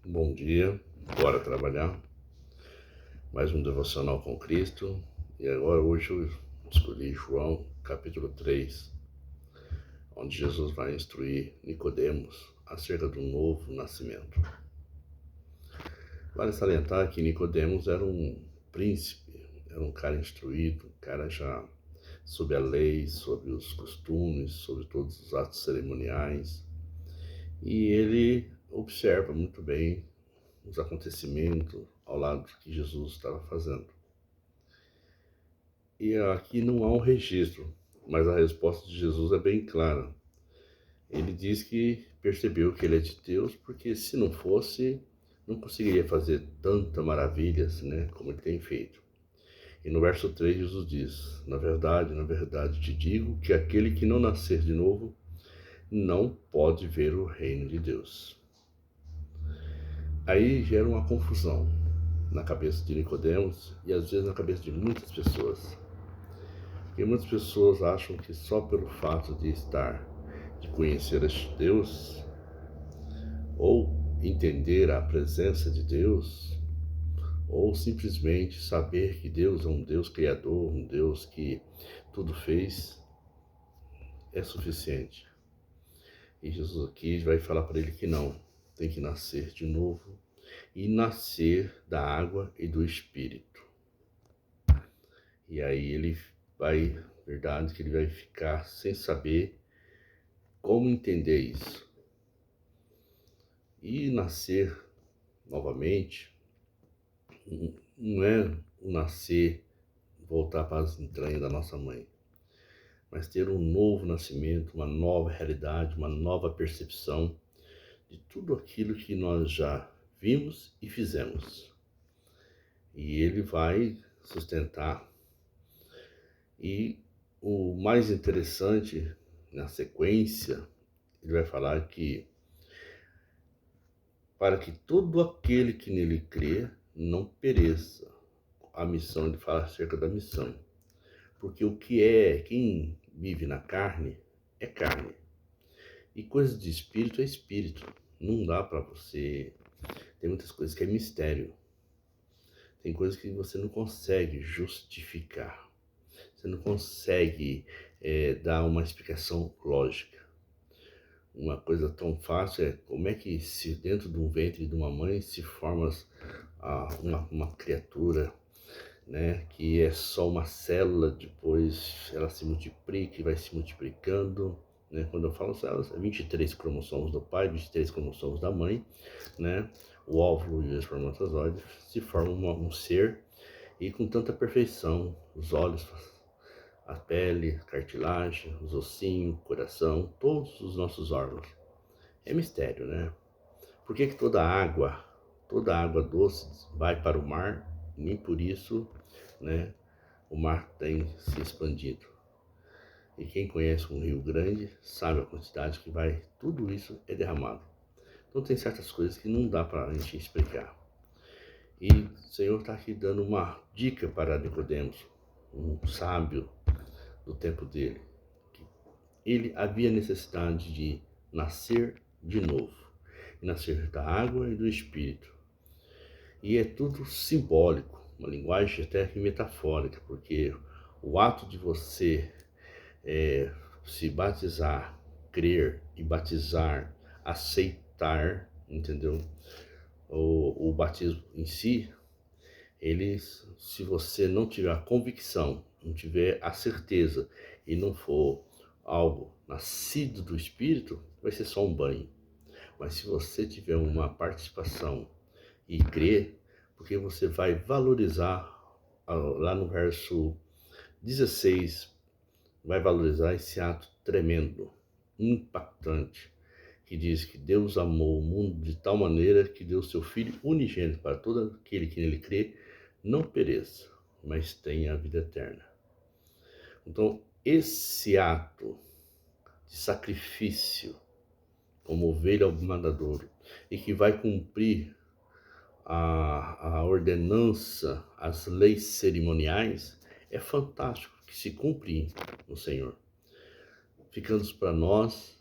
Bom dia, bora trabalhar. Mais um devocional com Cristo. E agora, hoje, eu escolhi João, capítulo 3, onde Jesus vai instruir Nicodemos acerca do novo nascimento. Vale salientar que Nicodemos era um príncipe, era um cara instruído, um cara já sobre a lei, sobre os costumes, sobre todos os atos cerimoniais. E ele observa muito bem os acontecimentos ao lado do que Jesus estava fazendo. E aqui não há um registro, mas a resposta de Jesus é bem clara. Ele diz que percebeu que ele é de Deus, porque se não fosse, não conseguiria fazer tanta maravilhas, como ele tem feito. E no verso 3 Jesus diz: na verdade te digo que aquele que não nascer de novo não pode ver o reino de Deus. Aí gera uma confusão na cabeça de Nicodemos e às vezes na cabeça de muitas pessoas. Porque muitas pessoas acham que só pelo fato de conhecer Deus, ou entender a presença de Deus, ou simplesmente saber que Deus é um Deus criador, um Deus que tudo fez, é suficiente. E Jesus aqui vai falar para ele que não, tem que nascer de novo e nascer da água e do Espírito. E aí verdade que ele vai ficar sem saber como entender isso. E nascer novamente não é o nascer, voltar para as entranhas da nossa mãe, mas ter um novo nascimento, uma nova realidade, uma nova percepção de tudo aquilo que nós já vimos e fizemos. E ele vai sustentar. E o mais interessante, na sequência, ele vai falar que para que todo aquele que nele crê não pereça. A missão, ele fala acerca da missão. Porque quem vive na carne é carne. E coisas de espírito é espírito. Não dá para você... Tem muitas coisas que é mistério. Tem coisas que você não consegue justificar. Você não consegue dar uma explicação lógica. Uma coisa tão fácil é como é que se dentro de um ventre de uma mãe se forma uma criatura, que é só uma célula, depois ela se multiplica e vai se multiplicando, Quando eu falo células, é 23 cromossomos do pai, 23 cromossomos da mãe, O óvulo e o espermatozoide se formam um ser, e com tanta perfeição, os olhos, a pele, a cartilagem, os ossinhos, o coração, todos os nossos órgãos. É mistério, Por que toda água doce vai para o mar, e nem por isso, o mar tem se expandido? E quem conhece um rio grande sabe a quantidade que vai, tudo isso é derramado. Então tem certas coisas que não dá para a gente explicar. E o Senhor está aqui dando uma dica para Nicodemos, um sábio do tempo dele, que ele havia necessidade de nascer de novo, e nascer da água e do Espírito. E é tudo simbólico, uma linguagem até metafórica, porque o ato de você se batizar, crer e batizar, aceitar, entendeu? O batismo em si, se você não tiver a convicção, não tiver a certeza e não for algo nascido do Espírito, vai ser só um banho. Mas se você tiver uma participação e crer, porque você vai valorizar, lá no verso 16, vai valorizar esse ato tremendo, impactante, que diz que Deus amou o mundo de tal maneira que deu seu Filho unigênito para todo aquele que nele crê, não pereça, mas tenha a vida eterna. Então, esse ato de sacrifício, como ovelha ao matadouro, e que vai cumprir a ordenança, as leis cerimoniais, é fantástico que se cumpre no Senhor. Ficando para nós,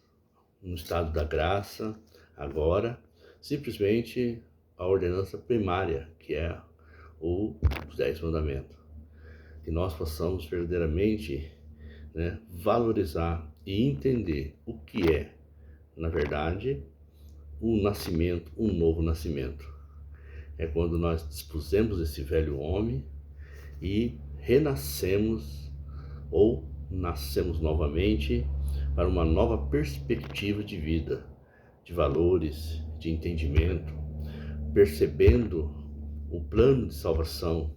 no estado da graça, agora, simplesmente a ordenança primária, que é os 10 mandamentos. Que nós possamos verdadeiramente, né, valorizar e entender o que é, na verdade, o nascimento, um novo nascimento. É quando nós despusemos esse velho homem e renascemos ou nascemos novamente para uma nova perspectiva de vida, de valores, de entendimento, percebendo o plano de salvação,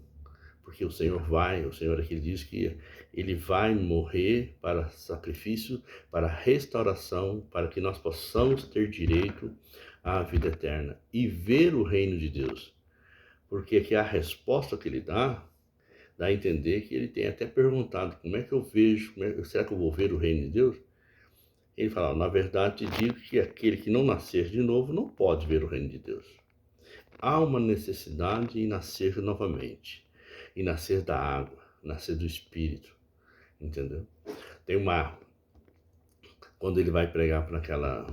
porque o Senhor aqui diz que ele vai morrer para sacrifício, para restauração, para que nós possamos ter direito à vida eterna e ver o reino de Deus. Porque aqui a resposta que ele dá a entender que ele tem até perguntado, como é que eu vejo, será que eu vou ver o reino de Deus? Ele fala, na verdade te digo que aquele que não nascer de novo não pode ver o reino de Deus. Há uma necessidade em nascer novamente, em nascer da água, nascer do Espírito, entendeu? Quando ele vai pregar para aquela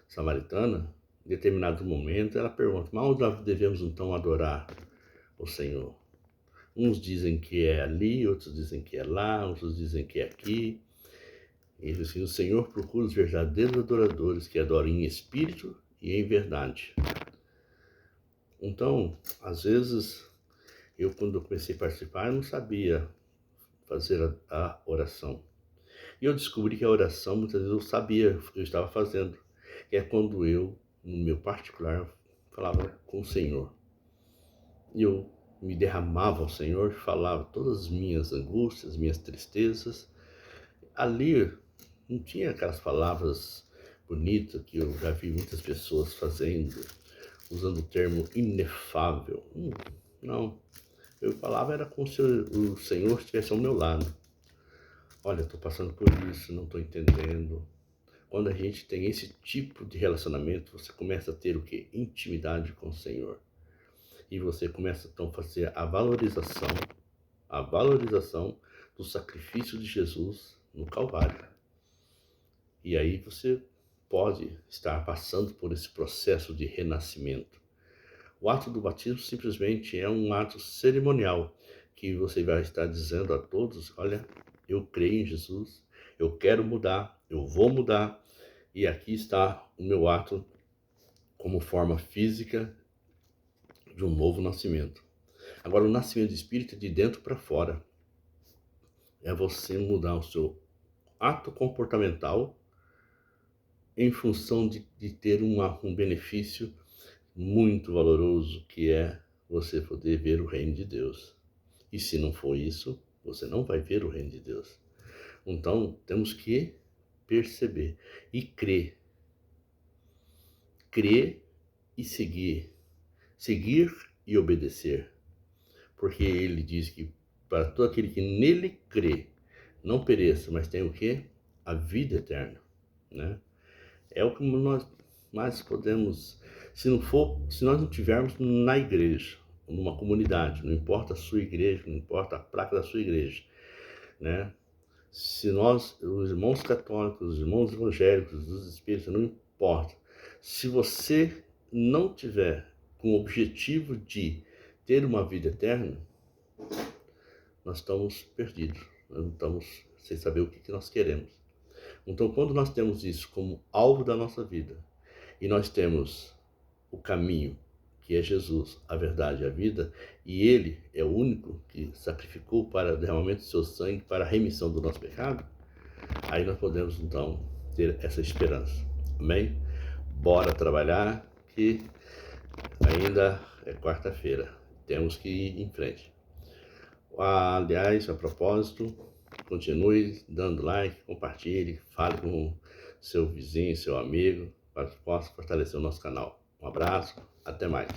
samaritana, em determinado momento ela pergunta, mas onde devemos então adorar o Senhor? Uns dizem que é ali, outros dizem que é lá, outros dizem que é aqui. E diz assim, o Senhor procura os verdadeiros adoradores que adoram em espírito e em verdade. Então, às vezes, quando eu comecei a participar, eu não sabia fazer a oração. E eu descobri que a oração, muitas vezes, eu sabia o que eu estava fazendo. Que é quando eu, no meu particular, falava com o Senhor. E eu me derramava ao Senhor, falava todas as minhas angústias, minhas tristezas. Ali não tinha aquelas palavras bonitas que eu já vi muitas pessoas fazendo, usando o termo inefável. Não, eu falava era como se o Senhor estivesse ao meu lado. Olha, estou passando por isso, não estou entendendo. Quando a gente tem esse tipo de relacionamento, você começa a ter o quê? Intimidade com o Senhor. E você começa então a fazer a valorização do sacrifício de Jesus no Calvário. E aí você pode estar passando por esse processo de renascimento. O ato do batismo simplesmente é um ato cerimonial, que você vai estar dizendo a todos, olha, eu creio em Jesus, eu quero mudar, eu vou mudar, e aqui está o meu ato como forma física de um novo nascimento. Agora, o nascimento do Espírito é de dentro para fora. É você mudar o seu ato comportamental em função de ter um benefício muito valoroso, que é você poder ver o reino de Deus. E se não for isso, você não vai ver o reino de Deus. Então, temos que perceber e crer. Crer e seguir. Seguir e obedecer. Porque ele diz que para todo aquele que nele crê, não pereça, mas tem o quê? A vida eterna, né? É o que nós mais podemos, se nós não tivermos na igreja, numa comunidade, não importa a sua igreja, não importa a placa da sua igreja, né? Se nós, os irmãos católicos, os irmãos evangélicos, os espíritas, não importa. Se você não tiver com o objetivo de ter uma vida eterna, nós estamos perdidos, nós não estamos sem saber o que nós queremos. Então, quando nós temos isso como alvo da nossa vida, e nós temos o caminho, que é Jesus, a verdade e a vida, e Ele é o único que sacrificou para o derramamento do seu sangue, para a remissão do nosso pecado, aí nós podemos, então, ter essa esperança. Amém? Bora trabalhar, que ainda é quarta-feira. Temos que ir em frente. Aliás, a propósito, continue dando like, compartilhe, fale com seu vizinho, seu amigo, para que possa fortalecer o nosso canal. Um abraço, até mais.